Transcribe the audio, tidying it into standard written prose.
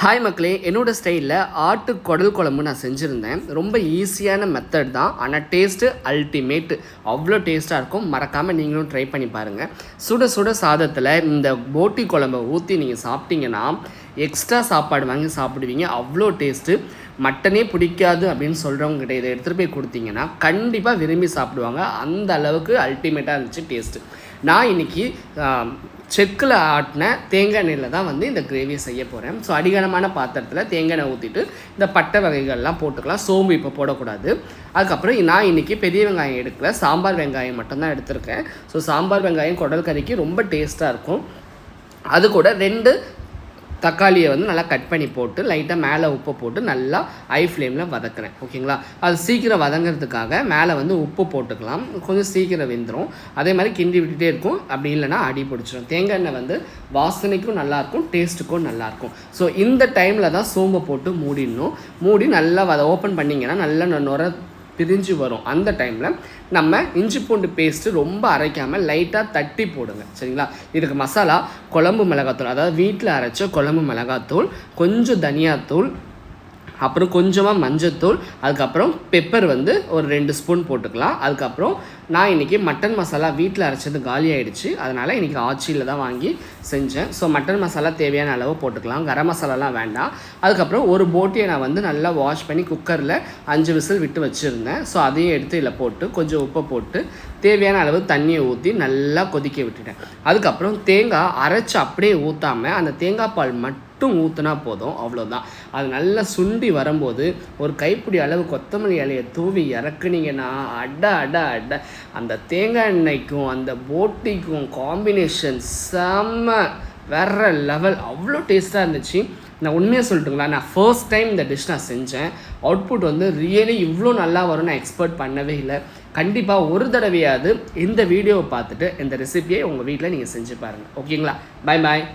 Hi மக்களே, என்னோடய ஸ்டைலில் ஆட்டு குடல் குழம்பு நான் செஞ்சுருந்தேன். ரொம்ப ஈஸியான மெத்தட் தான், ஆனால் டேஸ்ட்டு அல்டிமேட்டு. அவ்வளோ டேஸ்ட்டாக இருக்கும். மறக்காமல் நீங்களும் ட்ரை பண்ணி பாருங்கள். சுட சுட சாதத்தில் இந்த போட்டி குழம்பை ஊற்றி நீங்கள் சாப்பிட்டீங்கன்னா எக்ஸ்ட்ரா சாப்பாடு வாங்கி சாப்பிடுவீங்க. அவ்வளோ டேஸ்ட்டு. மட்டனே பிடிக்காது அப்படின்னு சொல்கிறவங்ககிட்ட இதை எடுத்துகிட்டு போய் கொடுத்தீங்கன்னா கண்டிப்பாக விரும்பி சாப்பிடுவாங்க. அந்த அளவுக்கு அல்டிமேட்டாக இருந்துச்சு டேஸ்ட்டு. நான் இன்றைக்கி செக்கில் ஆட்டின தேங்காய் எண்ணெயில் தான் இந்த கிரேவியை செய்ய போகிறேன். ஸோ அடிகனமான பாத்திரத்தில் தேங்காய் எண்ணெய் ஊற்றிட்டு இந்த பட்டை வகைகள்லாம் போட்டுக்கலாம். சோம்பு இப்போ போடக்கூடாது. அதுக்கப்புறம் நான் இன்றைக்கி பெரிய வெங்காயம் எடுக்கல, சாம்பார் வெங்காயம் மட்டும்தான் எடுத்திருக்கேன். ஸோ சாம்பார் வெங்காயம் குடல் கறிக்கு ரொம்ப டேஸ்ட்டாக இருக்கும். அது கூட 2 தக்காளியை நல்லா கட் பண்ணி போட்டு லைட்டாக மேலே உப்பு போட்டு நல்லா ஹை ஃப்ளேமில் வதக்குறேன். ஓகேங்களா? அது சீக்கிரம் வதங்கிறதுக்காக மேலே உப்பு போட்டுக்கலாம். கொஞ்சம் சீக்கிரம் வெந்துடும். அதே மாதிரி கிண்டி விட்டுட்டே இருக்கும். அப்படி இல்லைனா அடி பிடிச்சிடும். தேங்காய் எண்ணெய் வாசனைக்கும் நல்லாயிருக்கும், டேஸ்ட்டுக்கும் நல்லாயிருக்கும். ஸோ இந்த டைமில் தான் சோம்பை போட்டு மூடிடணும். மூடி நல்லா ஓப்பன் பண்ணிங்கன்னா நல்லா நுர பிரிஞ்சு வரும். அந்த டைமில் நம்ம இஞ்சி பூண்டு பேஸ்ட்டு ரொம்ப அரைக்காமல் லைட்டாக தட்டி போடுங்க. சரிங்களா? இதுக்கு மசாலா குழம்பு மிளகாத்தூள், அதாவது வீட்டில் அரைச்ச குழம்பு மிளகாத்தூள், கொஞ்சம் தனியாத்தூள், அப்புறம் கொஞ்சமாக மஞ்சத்தூள், அதுக்கப்புறம் பெப்பர் ஒரு 2 ஸ்பூன் போட்டுக்கலாம். அதுக்கப்புறம் நான் இன்றைக்கி மட்டன் மசாலா வீட்டில் அரைச்சது காலி ஆகிடுச்சு. அதனால் இன்றைக்கி ஆச்சியில் தான் வாங்கி செஞ்சேன். ஸோ மட்டன் மசாலா தேவையான அளவு போட்டுக்கலாம். கரம் மசாலாலாம் வேண்டாம். அதுக்கப்புறம் ஒரு போட்டியை நான் நல்லா வாஷ் பண்ணி குக்கரில் 5 விசில் விட்டு வச்சுருந்தேன். ஸோ அதையும் எடுத்து இதில் போட்டு கொஞ்சம் உப்பை போட்டு தேவையான அளவு தண்ணியை ஊற்றி நல்லா கொதிக்க விட்டுட்டேன். அதுக்கப்புறம் தேங்காய் அரைச்சி அப்படியே ஊற்றாமல் அந்த தேங்காய் பால் மட்டும் ஊற்றினா போதும். அவ்வளோதான். அது நல்லா சுண்டி வரும்போது ஒரு கைப்பிடி அளவு கொத்தமல்லி இலையை தூவி இறக்குனீங்கன்னா அட அட அட அந்த தேங்காய் எண்ணெய்க்கும் அந்த போட்டிக்கும் காம்பினேஷன் செம்ம வேற லெவல். அவ்வளோ டேஸ்ட்டாக இருந்துச்சு. நான் உண்மையாக சொல்லட்டுங்களா, நான் ஃபர்ஸ்ட் டைம் இந்த டிஷ் நான் செஞ்சேன். அவுட்புட் ரியலி இவ்வளோ நல்லா வரும் நான் எக்ஸ்பெக்ட் பண்ணவே இல்லை. கண்டிப்பாக ஒரு தடவையாவது இந்த வீடியோவை பார்த்துட்டு இந்த ரெசிபியை உங்கள் வீட்டில் நீங்கள் செஞ்சு பாருங்கள். ஓகேங்களா? Bye bye.